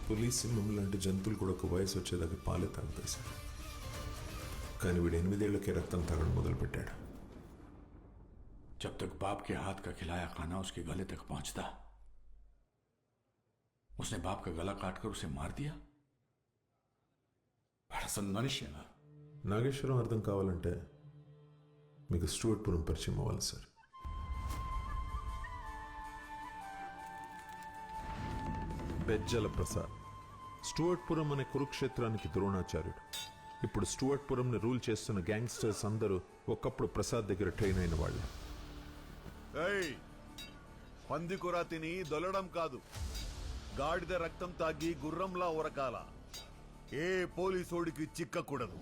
పులి సింహం లాంటి జంతువులు కూడా ఒక వయసు వచ్చేదాకా పాలే తాగుతాయి సార్. కానీ వీడు 8 ఏళ్లకే రక్తం తాగడం మొదలుపెట్టాడు. जब तक बाप के हाथ का खिलाया खाना उसके गले तक पहुंचता, उसने बाप का गला काटकर उसे मार दिया. बड़ा सन मनुष्य. నాగేశ్వరం అర్థం కావాలంటే మీకు స్టూవర్ట్పురం పరిచయం అవ్వాలి సార్. బెజ్జల ప్రసాద్ స్టూవర్ట్పురం అనే కురుక్షేత్రానికి ద్రోణాచార్యుడు. ఇప్పుడు స్టూవర్ట్పురంని రూల్ చేస్తున్న గ్యాంగ్స్టర్స్ అందరూ ఒకప్పుడు ప్రసాద్ దగ్గర ట్రైన్ అయిన వాళ్ళే. పంది కూర తిని దొల్లడం కాదు, గాడిద రక్తం తాగి గుర్రంలా ఉరకాల. ఏ పోలీసోడికి చిక్కకూడదు.